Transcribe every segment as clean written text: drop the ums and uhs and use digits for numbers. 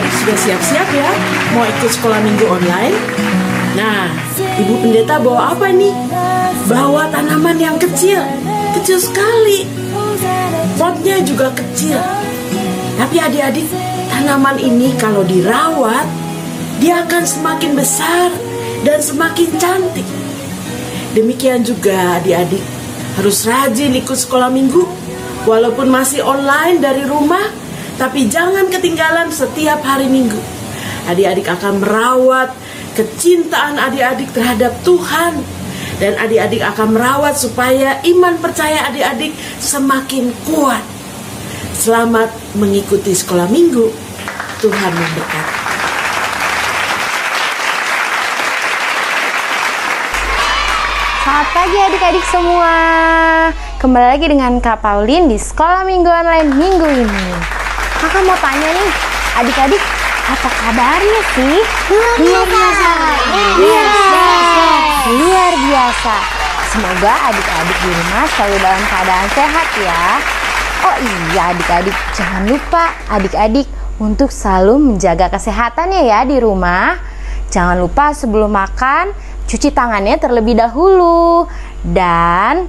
adik-adik sudah siap-siap ya mau ikut sekolah minggu online? Nah, Ibu Pendeta bawa apa nih? Bawa tanaman yang kecil, kecil sekali. Potnya juga kecil. Tapi adik-adik, tanaman ini kalau dirawat, dia akan semakin besar dan semakin cantik. Demikian juga adik-adik harus rajin ikut sekolah minggu. Walaupun masih online dari rumah, tapi jangan ketinggalan setiap hari minggu. Adik-adik akan merawat kecintaan adik-adik terhadap Tuhan. Dan adik-adik akan merawat supaya iman percaya adik-adik semakin kuat. Selamat mengikuti sekolah minggu. Tuhan memberkati. Selamat pagi adik-adik semua. Kembali lagi dengan Kak Pauline di sekolah minggu online minggu ini. Kakak mau tanya nih, adik-adik apa kabarnya sih? Luar biasa. Luar biasa. Semoga adik-adik di rumah selalu dalam keadaan sehat ya. Oh iya adik-adik, jangan lupa adik-adik untuk selalu menjaga kesehatannya ya di rumah. Jangan lupa sebelum makan cuci tangannya terlebih dahulu. Dan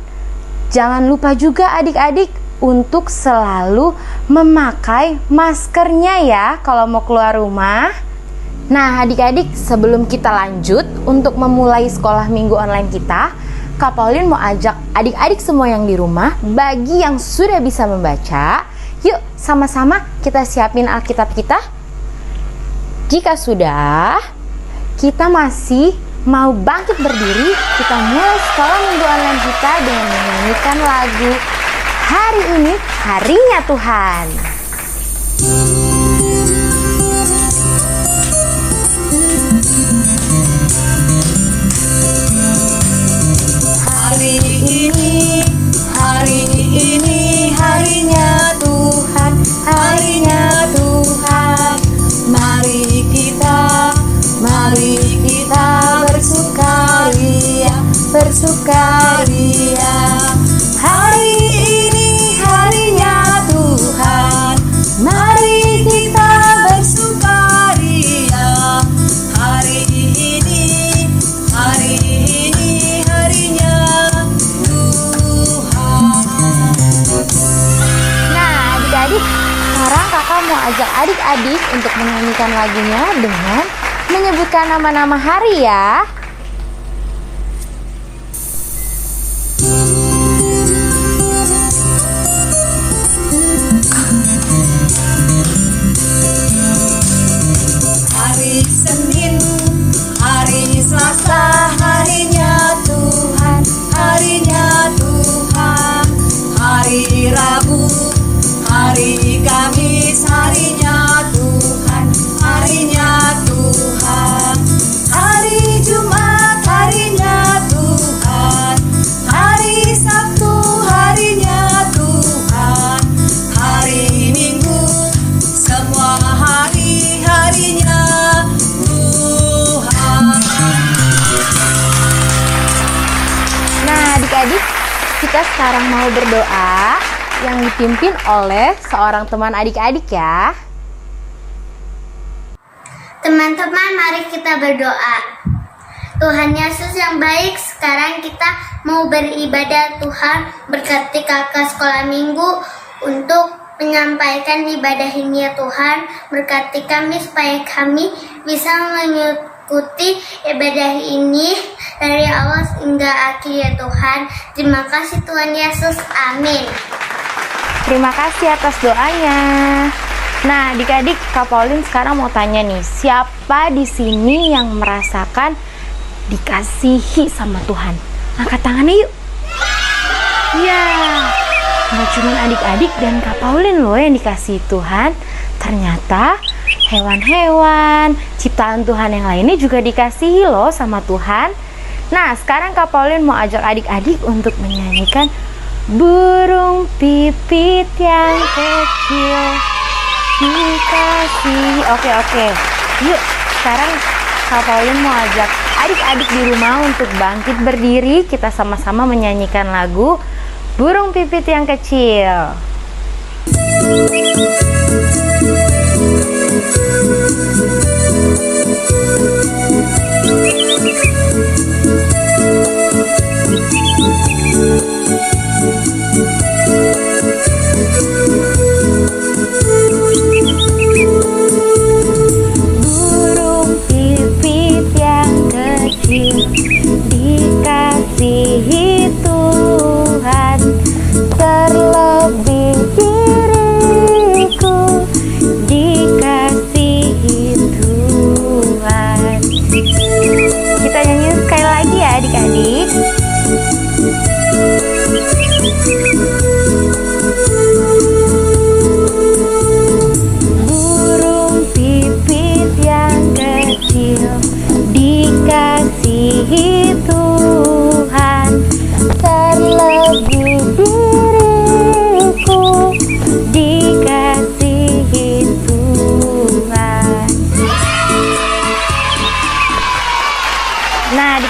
jangan lupa juga adik-adik untuk selalu memakai maskernya ya kalau mau keluar rumah. Nah adik-adik, sebelum kita lanjut untuk memulai sekolah minggu online kita, Kak Pauline mau ajak adik-adik semua yang di rumah, bagi yang sudah bisa membaca, yuk sama-sama kita siapin Alkitab kita. Jika sudah, kita masih mau bangkit berdiri, kita mulai sekolah minggu online kita dengan menyanyikan lagu Hari Ini Harinya Tuhan. Hari ini harinya Tuhan, harinya Tuhan. Mari kita bersukaria. Hari ini harinya Tuhan, mari kita bersukaria. Hari ini harinya Tuhan. Nah adik-adik, sekarang kakak mau ajak adik-adik untuk menyanyikan lagunya dengan menyebutkan nama-nama hari ya. Hari Senin, hari Selasa, harinya Tuhan, harinya Tuhan. Hari Rabu, hari Kamis, harinya Tuhan, harinya Tuhan. Hari Jumat, harinya Tuhan. Hari Sabtu, harinya Tuhan. Hari Minggu, semua harinya Tuhan. Nah adik-adik, kita sekarang mau berdoa yang dipimpin oleh seorang teman adik-adik ya. Teman-teman, mari kita berdoa. Tuhan Yesus yang baik, sekarang kita mau beribadah. Tuhan, berkati kakak sekolah minggu untuk menyampaikan ibadah ini ya Tuhan. Berkati kami supaya kami bisa mengikuti ibadah ini dari awal hingga akhir ya Tuhan. Terima kasih Tuhan Yesus, amin. Terima kasih atas doanya. Nah, adik-adik, Kak Pauline sekarang mau tanya nih, siapa di sini yang merasakan dikasihi sama Tuhan? Angkat tangannya yuk. Ya, nggak cuma adik-adik dan Kak Pauline loh yang dikasihi Tuhan. Ternyata hewan-hewan, ciptaan Tuhan yang lainnya juga dikasihi loh sama Tuhan. Nah, sekarang Kak Pauline mau ajak adik-adik untuk menyanyikan burung pipit yang kecil dikasihi. Oke. Yuk, sekarang Kak Pauline mau ajak adik-adik di rumah untuk bangkit berdiri. Kita sama-sama menyanyikan lagu burung pipit yang kecil.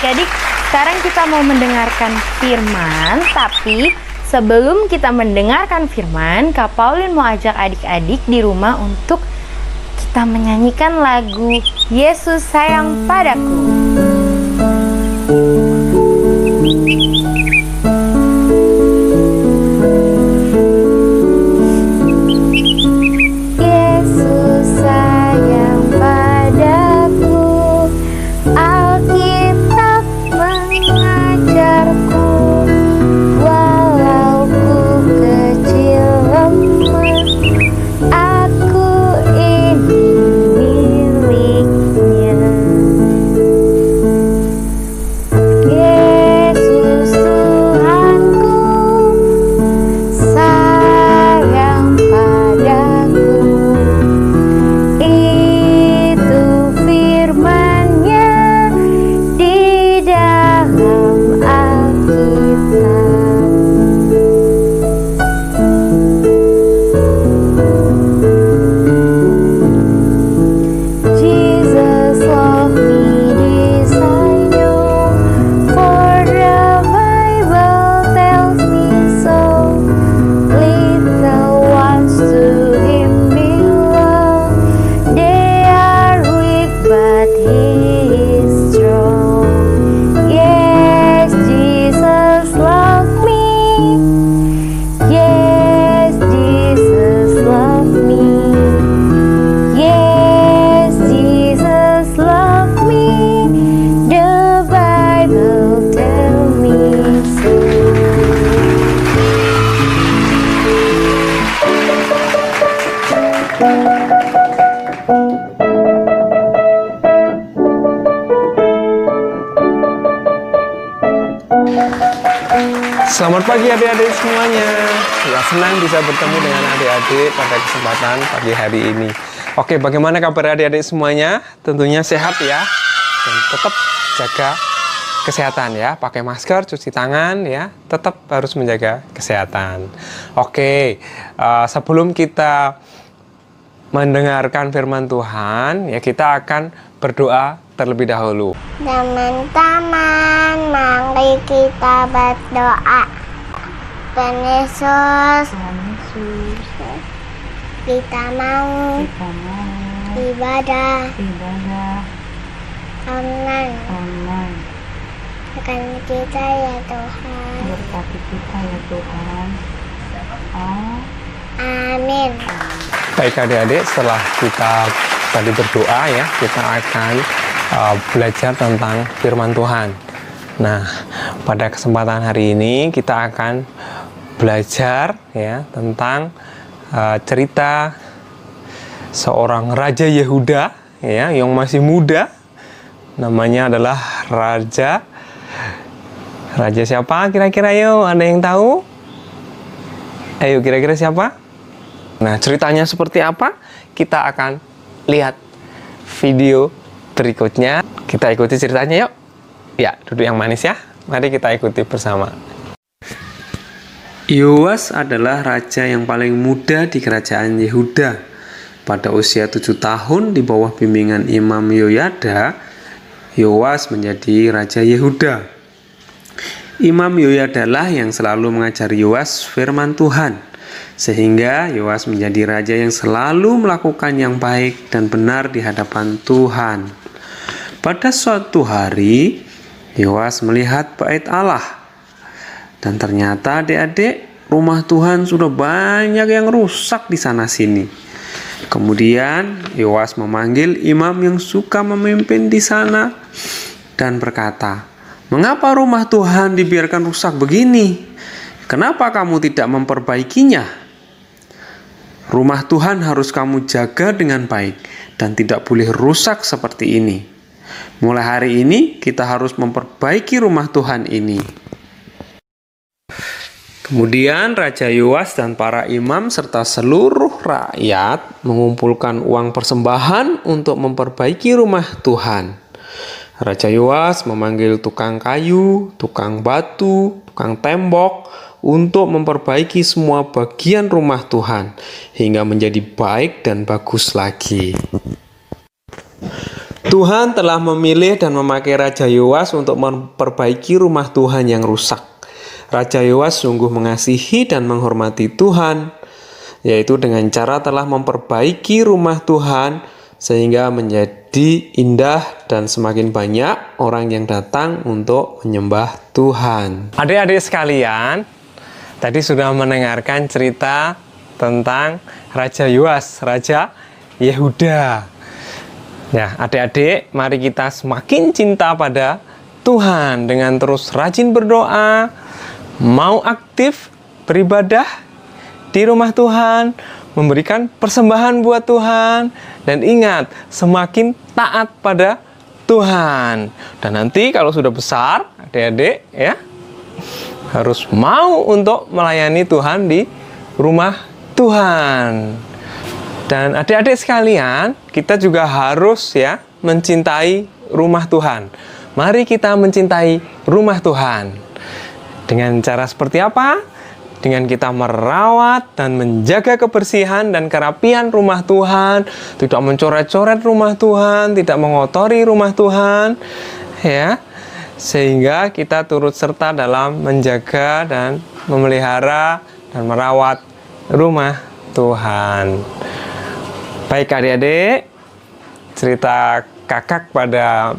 adik-adik, sekarang kita mau mendengarkan firman. Tapi sebelum kita mendengarkan firman, Kak Pauline mau ajak adik-adik di rumah untuk kita menyanyikan lagu Yesus Sayang Padaku. Selamat pagi adik-adik semuanya. Ya, senang bisa bertemu dengan adik-adik pada kesempatan pagi hari ini. Oke, bagaimana kabar adik-adik semuanya? Tentunya sehat ya. Dan tetap jaga kesehatan ya. Pakai masker, cuci tangan ya. Tetap harus menjaga kesehatan. Oke, sebelum kita mendengarkan firman Tuhan, ya kita akan berdoa terlebih dahulu. Teman-teman, mari kita berdoa. Tuhan Yesus, kita mau ibadah online. Akan kita ya Tuhan. Berkati kita ya Tuhan. Amin. Baik adik-adik, setelah kita tadi berdoa ya, kita akan belajar tentang firman Tuhan. Nah, pada kesempatan hari ini kita akan belajar ya tentang cerita seorang raja Yehuda ya yang masih muda. Namanya adalah Raja siapa kira-kira? Yuk, ada yang tahu? Ayo, kira-kira siapa? Nah, ceritanya seperti apa? Kita akan lihat video berikutnya. Kita ikuti ceritanya yuk. Ya, duduk yang manis ya. Mari kita ikuti bersama. Yoas adalah raja yang paling muda di kerajaan Yehuda. Pada usia 7 tahun di bawah bimbingan Imam Yoyada, Yoas menjadi raja Yehuda. Imam Yoyada lah yang selalu mengajari Yoas firman Tuhan, sehingga Yoas menjadi raja yang selalu melakukan yang baik dan benar di hadapan Tuhan. Pada suatu hari, Yoas melihat bait Allah, dan ternyata adik-adik, rumah Tuhan sudah banyak yang rusak di sana-sini. Kemudian Yoas memanggil imam yang suka memimpin di sana dan berkata, "Mengapa rumah Tuhan dibiarkan rusak begini? Kenapa kamu tidak memperbaikinya? Rumah Tuhan harus kamu jaga dengan baik dan tidak boleh rusak seperti ini. Mulai hari ini kita harus memperbaiki rumah Tuhan ini." Kemudian Raja Yoas dan para imam serta seluruh rakyat mengumpulkan uang persembahan untuk memperbaiki rumah Tuhan. Raja Yoas memanggil tukang kayu, tukang batu, tukang tembok untuk memperbaiki semua bagian rumah Tuhan hingga menjadi baik dan bagus lagi. Tuhan telah memilih dan memakai Raja Yoas untuk memperbaiki rumah Tuhan yang rusak. Raja Yoas sungguh mengasihi dan menghormati Tuhan, yaitu dengan cara telah memperbaiki rumah Tuhan sehingga menjadi indah dan semakin banyak orang yang datang untuk menyembah Tuhan. Adik-adik sekalian, tadi sudah mendengarkan cerita tentang Raja Yoas, Raja Yehuda. Ya, adik-adik, mari kita semakin cinta pada Tuhan dengan terus rajin berdoa, mau aktif beribadah di rumah Tuhan, memberikan persembahan buat Tuhan, dan ingat, semakin taat pada Tuhan. Dan nanti kalau sudah besar, adik-adik ya, harus mau untuk melayani Tuhan di rumah Tuhan. Dan adik-adik sekalian, kita juga harus ya mencintai rumah Tuhan. Mari kita mencintai rumah Tuhan. Dengan cara seperti apa? Dengan kita merawat dan menjaga kebersihan dan kerapian rumah Tuhan, tidak mencoret-coret rumah Tuhan, tidak mengotori rumah Tuhan, ya. Sehingga kita turut serta dalam menjaga dan memelihara dan merawat rumah Tuhan. Baik adik-adik, cerita kakak pada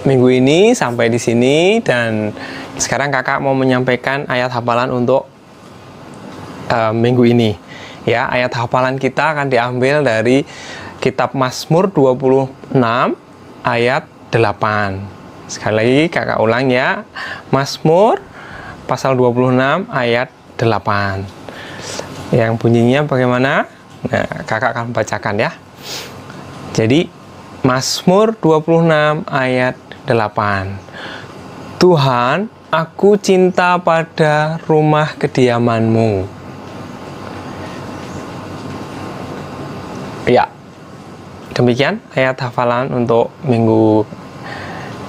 minggu ini sampai di sini, dan sekarang kakak mau menyampaikan ayat hafalan untuk minggu ini. Ya, ayat hafalan kita akan diambil dari kitab Mazmur 26 ayat 8. Sekali lagi kakak ulang ya. Mazmur pasal 26 ayat 8. Yang bunyinya bagaimana? Nah, kakak akan bacakan ya. Jadi, Mazmur 26 ayat 8. Tuhan, aku cinta pada rumah kediaman-Mu. Ya, demikian ayat hafalan untuk minggu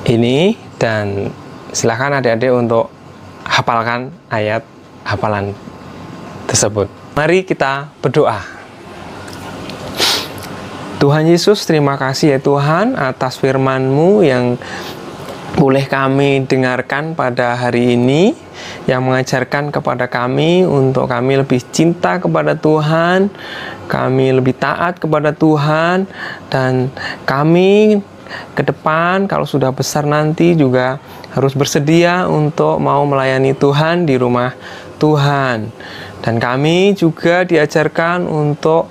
ini, dan silakan adik-adik untuk hafalkan ayat hafalan tersebut. Mari kita berdoa. Tuhan Yesus, terima kasih ya Tuhan atas firman-Mu yang boleh kami dengarkan pada hari ini, yang mengajarkan kepada kami untuk kami lebih cinta kepada Tuhan, kami lebih taat kepada Tuhan, dan kami ke depan kalau sudah besar nanti juga harus bersedia untuk mau melayani Tuhan di rumah Tuhan. Dan kami juga diajarkan untuk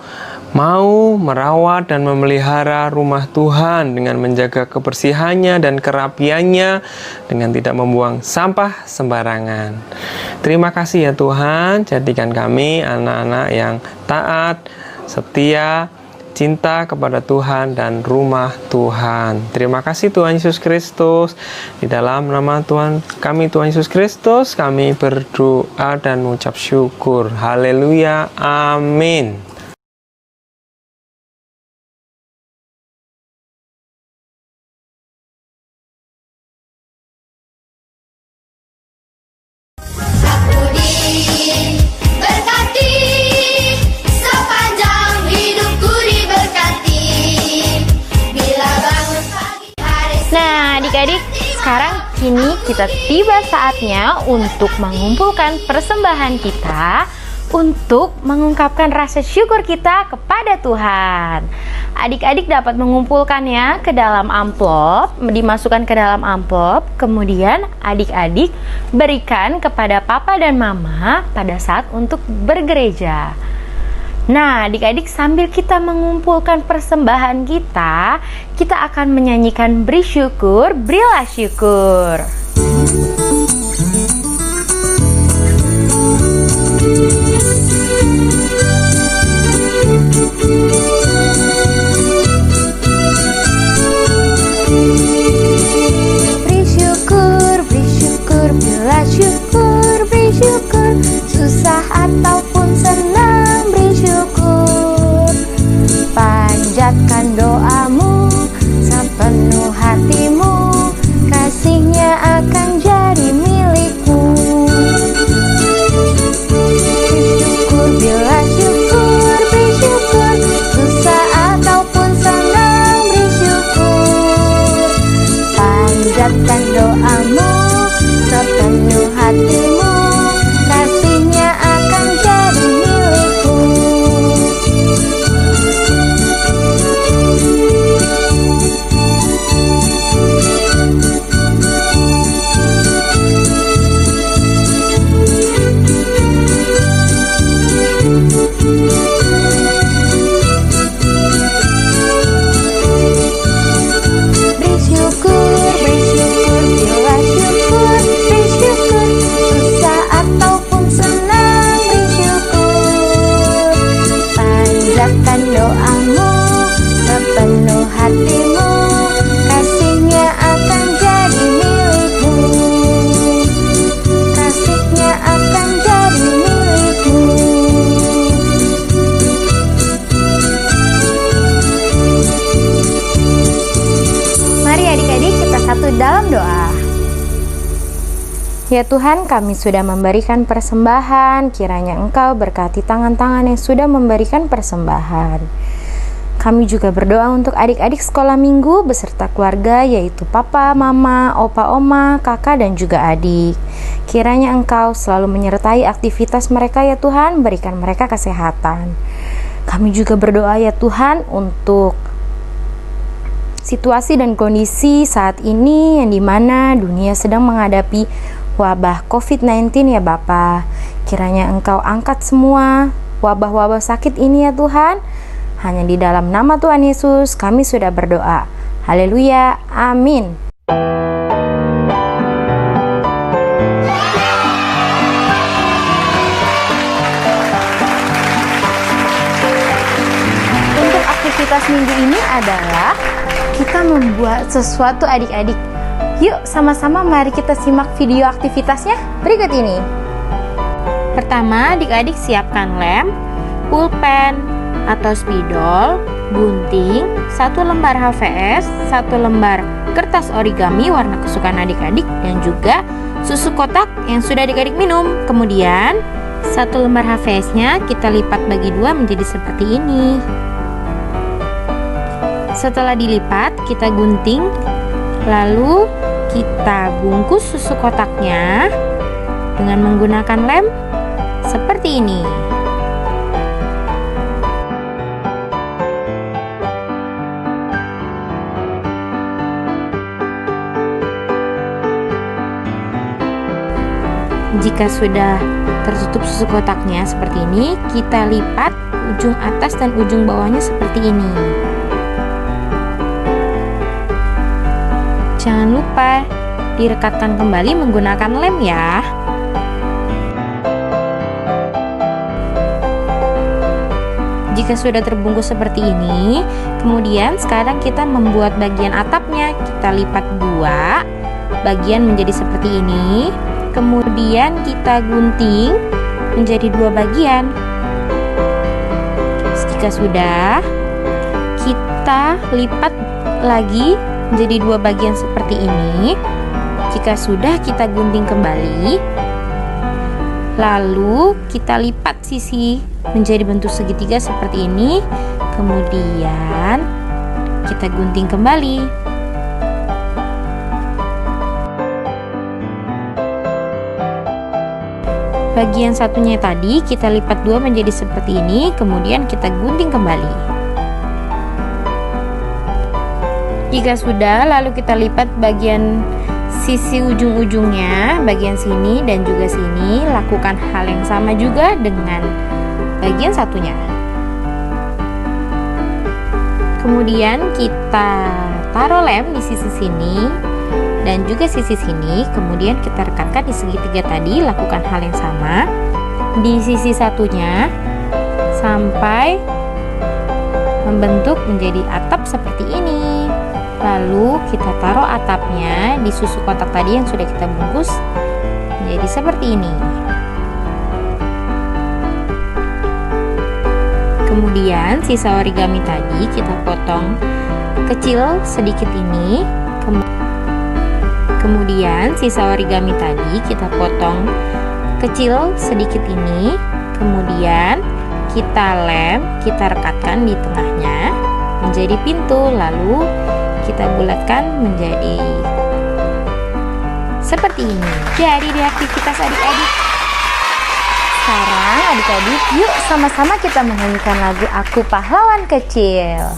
mau merawat dan memelihara rumah Tuhan dengan menjaga kebersihannya dan kerapiannya, dengan tidak membuang sampah sembarangan. Terima kasih ya Tuhan, jadikan kami anak-anak yang taat, setia, cinta kepada Tuhan dan rumah Tuhan. Terima kasih Tuhan Yesus Kristus. Di dalam nama Tuhan kami, Tuhan Yesus Kristus, kami berdoa dan mengucap syukur. Haleluya. Amin. Nah, adik-adik, sekarang kini kita tiba saatnya untuk mengumpulkan persembahan kita untuk mengungkapkan rasa syukur kita kepada Tuhan. Adik-adik dapat mengumpulkannya ke dalam amplop, dimasukkan ke dalam amplop, kemudian adik-adik berikan kepada papa dan mama pada saat untuk bergereja. Nah, adik-adik, sambil kita mengumpulkan persembahan kita, kita akan menyanyikan Beri Syukur, Berilah Syukur. Beri syukur, berilah syukur, beri syukur, susah ataupun senang, beri syukur. Panjatkan doamu sepenuh hatimu, kasihnya akan jadi Ya Tuhan, kami sudah memberikan persembahan, kiranya Engkau berkati tangan-tangan yang sudah memberikan persembahan. Kami juga berdoa untuk adik-adik sekolah minggu beserta keluarga, yaitu papa, mama, opa, oma, kakak, dan juga adik. Kiranya Engkau selalu menyertai aktivitas mereka ya Tuhan, berikan mereka kesehatan. Kami juga berdoa ya Tuhan untuk situasi dan kondisi saat ini yang dimana dunia sedang menghadapi wabah COVID-19 ya Bapa. Kiranya Engkau angkat semua wabah-wabah sakit ini ya Tuhan. Hanya di dalam nama Tuhan Yesus kami sudah berdoa. Haleluya, amin. Untuk aktivitas minggu ini adalah kita membuat sesuatu adik-adik. Yuk sama-sama mari kita simak video aktivitasnya berikut ini. Pertama, adik-adik siapkan lem, pulpen atau spidol, gunting, 1 lembar HVS, 1 lembar kertas origami warna kesukaan adik-adik, dan juga susu kotak yang sudah adik-adik minum. Kemudian 1 lembar HVS-nya kita lipat bagi 2 menjadi seperti ini. Setelah dilipat, kita gunting, lalu kita bungkus susu kotaknya dengan menggunakan lem seperti ini. Jika sudah tertutup susu kotaknya seperti ini, kita lipat ujung atas dan ujung bawahnya seperti ini. Jangan lupa direkatkan kembali menggunakan lem ya. Jika sudah terbungkus seperti ini, kemudian sekarang kita membuat bagian atapnya. Kita lipat 2 bagian menjadi seperti ini. Kemudian kita gunting menjadi 2 bagian. Jika sudah, kita lipat lagi menjadi 2 bagian seperti ini. Jika sudah, kita gunting kembali, lalu kita lipat sisi menjadi bentuk segitiga seperti ini. Kemudian kita gunting kembali. Bagian satunya tadi kita lipat 2 menjadi seperti ini, kemudian kita gunting kembali. Jika sudah, lalu kita lipat bagian sisi ujung-ujungnya, bagian sini dan juga sini. Lakukan hal yang sama juga dengan bagian satunya. Kemudian kita taruh lem di sisi sini dan juga sisi sini. Kemudian kita rekatkan di segitiga tadi. Lakukan hal yang sama di sisi satunya sampai membentuk menjadi atap seperti ini. Lalu kita taruh atapnya di susu kotak tadi yang sudah kita bungkus menjadi seperti ini. Kemudian sisa origami tadi kita potong kecil sedikit ini. Kemudian sisa origami tadi kita potong kecil sedikit ini. Kemudian kita lem, kita rekatkan di tengahnya menjadi pintu. Lalu kita bulatkan menjadi seperti ini. Jadi di aktivitas adik-adik. Sekarang adik-adik, yuk sama-sama kita menyanyikan lagu Aku Pahlawan Kecil.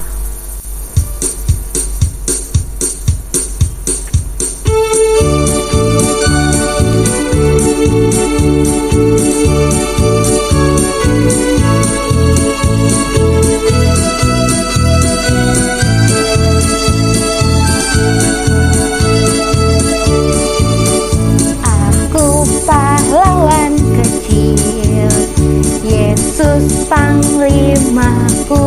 Yesus Panglimaku,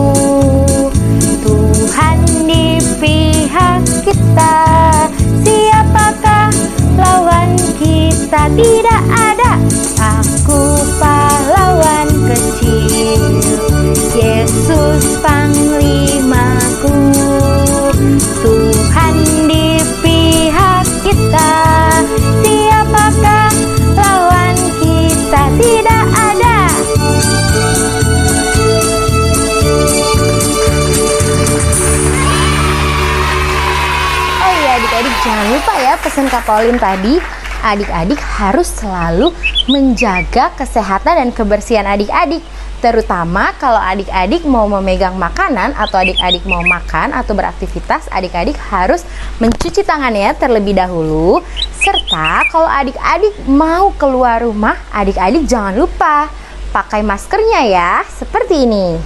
Jangan lupa ya pesan Kak Pauline tadi, adik-adik harus selalu menjaga kesehatan dan kebersihan adik-adik. Terutama kalau adik-adik mau memegang makanan atau adik-adik mau makan atau beraktivitas, adik-adik harus mencuci tangannya terlebih dahulu. Serta kalau adik-adik mau keluar rumah, adik-adik jangan lupa pakai maskernya ya, seperti ini.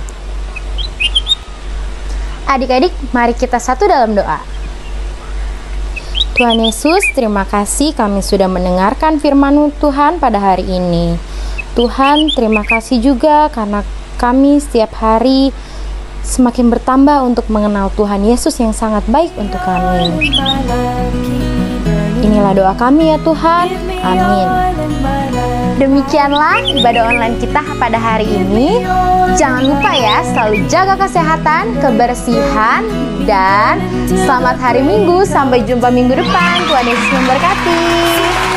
Adik-adik, mari kita satu dalam doa. Tuhan Yesus, terima kasih kami sudah mendengarkan firman Tuhan pada hari ini. Tuhan, terima kasih juga karena kami setiap hari semakin bertambah untuk mengenal Tuhan Yesus yang sangat baik untuk kami. Inilah doa kami ya Tuhan. Amin. Demikianlah ibadah online kita pada hari ini. Jangan lupa ya, selalu jaga kesehatan, kebersihan, dan selamat hari Minggu. Sampai jumpa minggu depan. Tuhan Yesus memberkati.